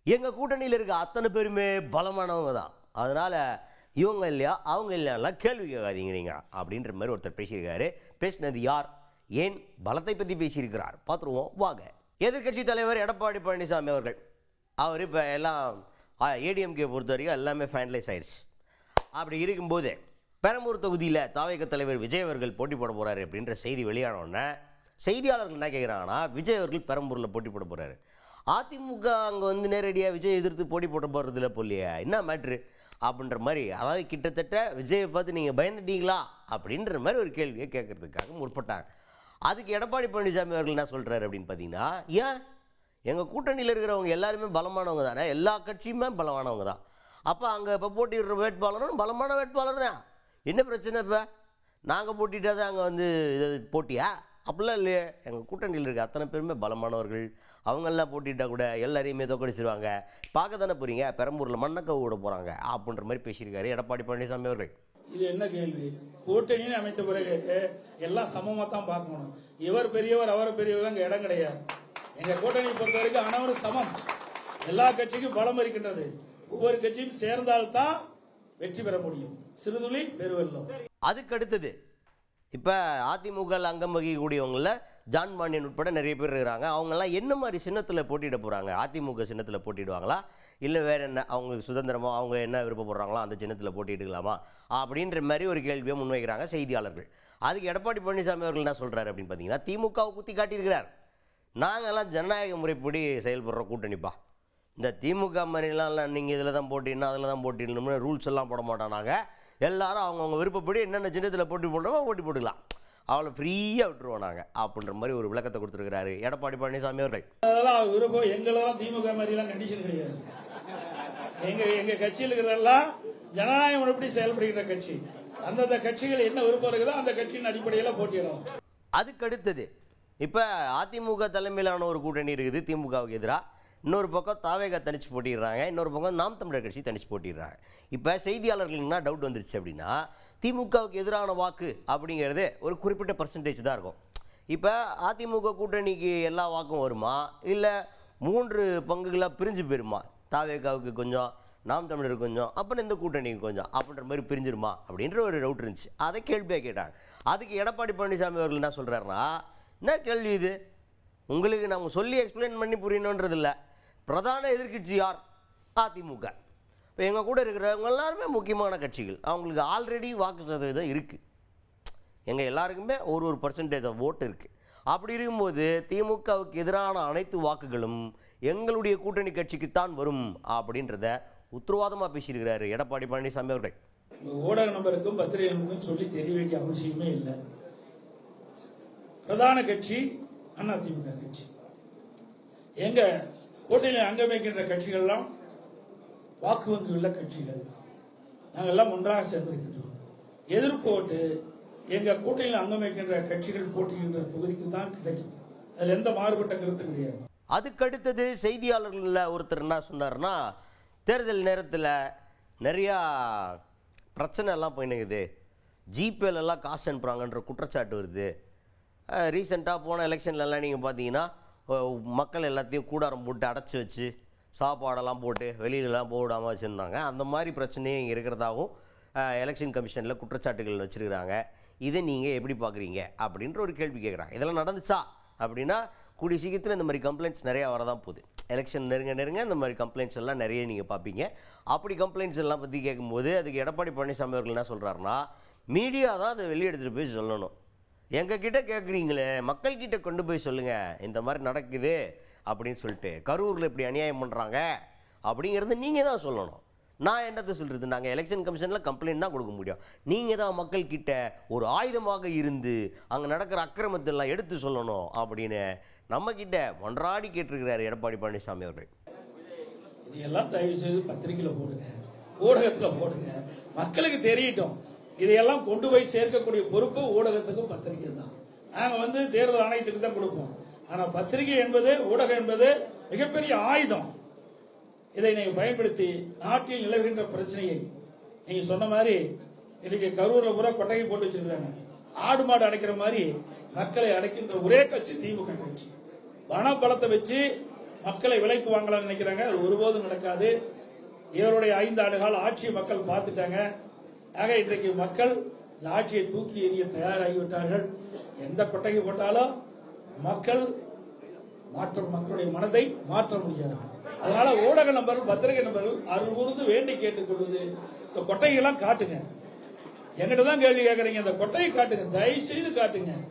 எங்கள் கூட்டணியில் இருக்க அத்தனை பேருமே பலமானவங்க தான். அதனால் இவங்க இல்லையா அவங்க இல்லையாலாம் கேள்வி கேட்காதீங்க நீங்கள் அப்படின்ற மாதிரி ஒருத்தர் பேசியிருக்காரு. பேசினது யார், ஏன் பலத்தை பற்றி பேசியிருக்கிறார் பார்த்துருவோம் வாங்க. எதிர்க்கட்சி தலைவர் எடப்பாடி பழனிசாமி அவர்கள் அவர் இப்போ எல்லாம் ஏடிஎம்கே பொறுத்த வரைக்கும் எல்லாமே ஃபைனலைஸ் ஆயிடுச்சு. அப்படி இருக்கும்போது பெரம்பூர் தொகுதியில் தாவேக தலைவர் விஜய் அவர்கள் போட்டி போட போகிறாரு அப்படின்ற செய்தி வெளியானோடனே செய்தியாளர்கள் என்ன கேட்குறாங்கன்னா, விஜய் அவர்கள் பெரம்பூரில் போட்டி போட போகிறாரு. அதிமுக அங்கே வந்து நேரடியாக விஜய் எதிர்த்து போட்டி போட போகிறதில்ல போலியா, என்ன மேட்ரு அப்படின்ற மாதிரி, அதாவது கிட்டத்தட்ட விஜயை பார்த்து நீங்கள் பயந்துட்டீங்களா அப்படின்ற மாதிரி ஒரு கேள்வியை கேட்குறதுக்காக முற்பட்டாங்க. அதுக்கு எடப்பாடி பழனிசாமி அவர்கள் என்ன சொல்கிறாரு அப்படின்னு பார்த்தீங்கன்னா, ஏன் எங்கள் கூட்டணியில் இருக்கிறவங்க எல்லாருமே பலமானவங்க தானே, எல்லா கட்சியுமே பலமானவங்க தான். அப்போ அங்கே இப்போ போட்டிடுற வேட்பாளரும் பலமான வேட்பாளர் தான், என்ன பிரச்சனை? இப்போ நாங்கள் போட்டிட்டா தான் அங்கே வந்து போட்டியா? அப்படிலாம் இல்லையே, எங்கள் கூட்டணியில் இருக்க அத்தனை பேருமே பலமானவர்கள், அவங்கெல்லாம் போட்டிட்டா கூட எல்லாரையுமே தோக்கடிச்சிருவாங்க. பார்க்க தானே போகிறீங்க, பெரம்பூரில் மண்ணக்கவு விட போகிறாங்க அப்படின்ற மாதிரி பேசியிருக்காரு எடப்பாடி பழனிசாமி அவர்கள். இது என்ன கேள்வி? கூட்டணின்னு அமைத்த பிறகு எல்லாம் சமமாக தான் பார்க்கணும். இவர் பெரியவர் அவர் பெரியவர் அங்கே இடம் கிடையாது. எங்க கூட்டணியை பொறுத்த வரைக்கும் அனைவரும் சமம். எல்லா கட்சிக்கும் பலம் இருக்கின்றது. ஒவ்வொரு கட்சியும் சேர்ந்தால்தான் வெற்றி பெற முடியும். சிறுதுளி பெருவெல்லம். அதுக்கு அடுத்தது இப்போ அதிமுக அங்கம் வகிக்கக்கூடியவங்கள ஜான் பாண்டியன் உட்பட நிறைய பேர் இருக்கிறாங்க. அவங்கெல்லாம் என்ன மாதிரி சின்னத்தில் போட்டியிட போகிறாங்க? அதிமுக சின்னத்தில் போட்டிடுவாங்களா, இல்லை வேறு என்ன அவங்களுக்கு சுதந்திரமாக அவங்க என்ன விருப்பப்படுறாங்களோ அந்த சின்னத்தில் போட்டியிட்டுக்கலாமா அப்படின்ற மாதிரி ஒரு கேள்வியை முன்வைக்கிறாங்க செய்தியாளர்கள். அதுக்கு எடப்பாடி பழனிசாமி அவர்கள் என்ன சொல்கிறார் அப்படின்னு பார்த்தீங்கன்னா, திமுகவை குத்தி காட்டியிருக்கிறார். நாங்கள்லாம் ஜனநாயக முறைப்படி செயல்படுற கூட்டணிப்பா, இந்த திமுக மாதிரிலாம் நீங்கள் இதில் தான் போட்டிடணும் அதில் தான் போட்டிடணும்னு ரூல்ஸ் எல்லாம் போட மாட்டோம். நாங்கள் எல்லாரும் அவங்கவுங்க விருப்பப்படி என்னென்ன சின்னத்தில் போட்டி போடுறோமோ போட்டி போட்டுக்கலாம், அவளை ஃப்ரீயாக விட்டுருவோம் நாங்கள் அப்படின்ற மாதிரி ஒரு விளக்கத்தை கொடுத்துருக்கிறாரு எடப்பாடி பழனிசாமி அவர்கள். அதெல்லாம் விருப்பம், எங்களெல்லாம் திமுக மாதிரிலாம் கண்டிஷன் கிடையாது. எங்க கட்சியில் இருக்கிறதெல்லாம் ஜனநாயக முறைப்படி செயல்படுகிற கட்சி. அந்தந்த கட்சிகள் என்ன விருப்பம் இருக்குதோ அந்த கட்சியின் அடிப்படையில் போட்டியிடும். அதுக்கு அடுத்தது இப்போ அதிமுக தலைமையிலான ஒரு கூட்டணி இருக்குது திமுகவுக்கு எதிராக. இன்னொரு பக்கம் தாவேகா தனிச்சு போட்டிடுறாங்க, இன்னொரு பக்கம் நாம் தமிழர் கட்சி தனிச்சு போட்டிடுறாங்க. இப்போ செய்தியாளர்களுக்கு என்ன டவுட் வந்துருச்சு அப்படின்னா, திமுகவுக்கு எதிரான வாக்கு அப்படிங்கிறது ஒரு குறிப்பிட்ட பர்சன்டேஜ் தான் இருக்கும். இப்போ அதிமுக கூட்டணிக்கு எல்லா வாக்கும் வருமா, இல்லை 3 பங்குகளாக பிரிஞ்சு போயிருமா? தாவேகாவுக்கு கொஞ்சம், நாம் தமிழருக்கு கொஞ்சம், அப்புறம் இந்த கூட்டணிக்கு கொஞ்சம் அப்படின்ற மாதிரி பிரிஞ்சிருமா அப்படின்ற ஒரு டவுட் இருந்துச்சு. அதை கேள்வியாக கேட்டாங்க. அதுக்கு எடப்பாடி பழனிசாமி அவர்கள் என்ன சொல்கிறாருன்னா, என்ன கேள்வி இது, உங்களுக்கு நாங்கள் சொல்லி எக்ஸ்பிளைன் பண்ணி புரியணுன்றது இல்லை. பிரதான எதிர்கட்சி யார்? அதிமுக. இப்போ எங்கள் கூட இருக்கிறவங்க எல்லாருமே முக்கியமான கட்சிகள், அவங்களுக்கு ஆல்ரெடி வாக்கு சதவீதம் இருக்குது. எங்கள் எல்லாருக்குமே ஒரு பர்சன்டேஜ் ஆஃப் ஓட்டு இருக்குது. அப்படி இருக்கும்போது திமுகவுக்கு எதிரான அனைத்து வாக்குகளும் எங்களுடைய கூட்டணி கட்சிக்குத்தான் வரும் அப்படின்றத உத்தரவாதமாக பேசியிருக்கிறாரு எடப்பாடி பழனிசாமி அவர்கள். ஊடக நம்பருக்கும் பத்திரிகை நம்பருக்கும் சொல்லி தெரிய வேண்டிய அவசியமே இல்லை. பிரதான கட்சி அதிமுக கட்சி. எங்க கூட்டணியில் அங்கம் வைக்கின்ற கட்சிகள்லாம் வாக்கு வங்கி உள்ள கட்சிகள். நாங்கள் எல்லாம் ஒன்றாக சேர்ந்திருக்கின்றோம். எதிர்ப்பு ஓட்டு எங்க கூட்டணியில் அங்கம் வைக்கின்ற கட்சிகள் போட்டிக்கின்ற தொகுதிக்கு தான் கிடைக்கும். அதில் எந்த மாறுபட்ட கருத்து கிடையாது. அதுக்கு அடுத்தது செய்தியாளர்களில் ஒருத்தர் என்ன சொன்னார்னா, தேர்தல் நேரத்தில் நிறையா பிரச்சனை எல்லாம் போயினுக்குது, ஜிபேலெல்லாம் காசு அனுப்புகிறாங்கன்ற குற்றச்சாட்டு வருது. ரீசெண்டாக போன எலெக்ஷன்லலாம் நீங்கள் பார்த்தீங்கன்னா மக்கள் எல்லாத்தையும் கூடாரம் போட்டு அடைச்சி வச்சு சாப்பாடெல்லாம் போட்டு வெளியிலலாம் போடாமல் வச்சுருந்தாங்க. அந்த மாதிரி பிரச்சனையும் இங்கே இருக்கிறதாகவும் எலெக்ஷன் கமிஷனில் குற்றச்சாட்டுகள் வச்சுருக்கிறாங்க. இதை நீங்கள் எப்படி பார்க்குறீங்க அப்படின்ற ஒரு கேள்வி கேட்குறாங்க. இதெல்லாம் நடந்துச்சா அப்படின்னா, கூடிய சீக்கிரத்தில் இந்த மாதிரி கம்ப்ளைண்ட்ஸ் நிறையா வரதான் போகுது. எலெக்ஷன் நெருங்க இந்த மாதிரி கம்ப்ளைண்ட்ஸ் எல்லாம் நிறைய நீங்கள் பார்ப்பீங்க. அப்படி கம்ப்ளைண்ட்ஸ் எல்லாம் பற்றி கேட்கும்போது அதுக்கு எடப்பாடி பழனிசாமி அவர்கள் என்ன சொல்கிறாருன்னா, மீடியா தான் அதை வெளியே எடுத்துகிட்டு போய் சொல்லணும். எங்ககிட்ட கேட்குறீங்களே, மக்கள்கிட்ட கொண்டு போய் சொல்லுங்கள் இந்த மாதிரி நடக்குது அப்படின்னு சொல்லிட்டு, கரூரில் இப்படி அநியாயம் பண்ணுறாங்க அப்படிங்கிறது நீங்கள் தான் சொல்லணும். நான் என்னத்தை சொல்கிறது, நாங்கள் எலெக்ஷன் கமிஷனில் கம்ப்ளைண்ட் தான் கொடுக்க முடியும். நீங்கள் தான் மக்கள்கிட்ட ஒரு ஆயுதமாக இருந்து அங்கே நடக்கிற அக்கிரமத்தெல்லாம் எடுத்து சொல்லணும் அப்படின்னு நம்மக்கிட்ட ஒன்றாடி கேட்டிருக்கிறார் எடப்பாடி பழனிசாமி அவர்கள். இதையெல்லாம் தயவு செய்து பத்திரிகையில் போடுங்க, ஊடகத்தில் போடுங்க, மக்களுக்கு தெரியட்டும். இதையெல்லாம் கொண்டு போய் சேர்க்கக்கூடிய பொறுப்பு ஊடகத்துக்கும் பத்திரிகை தான். நாங்கள் தேர்தல் ஆணையத்துக்கு தான் கொடுப்போம். ஆனால் பத்திரிகை என்பது, ஊடகம் என்பது மிகப்பெரிய ஆயுதம். இதை நீங்கள் பயன்படுத்தி நாட்டில் நிலவுகின்ற பிரச்சனையை, நீங்க சொன்ன மாதிரி இன்னைக்கு கரூர்ல பூரா கொட்டகை போட்டு வச்சிருக்காங்க. ஆடு மாடு அடைக்கிற மாதிரி மக்களை அடைக்கின்ற ஒரே கட்சி திமுக கட்சி. பண பலத்தை வச்சு மக்களை விலைக்கு வாங்கலாம்னு நினைக்கிறாங்க. அது ஒருபோதும் நடக்காது. இவருடைய 5 ஆண்டு கால ஆட்சியை மக்கள் பார்த்துட்டாங்க. ஆக இன்றைக்கு மக்கள் இந்த ஆட்சியை தூக்கி எறிய தயாராகிவிட்டார்கள். எந்த கொட்டைக்கு போட்டாலும் மக்களுடைய மனதை மாற்ற முடியாது. அதனால ஊடக நண்பர்கள், பத்திரிகை நண்பர்கள் அருள் கூர்ந்து வேண்டி கேட்டுக்கொள்வது, இந்த கொட்டையெல்லாம் காட்டுங்க. என்கிட்ட தான் கேள்வி கேட்கறீங்க, இந்த கொட்டையை காட்டுங்க, தயவு செய்து காட்டுங்க.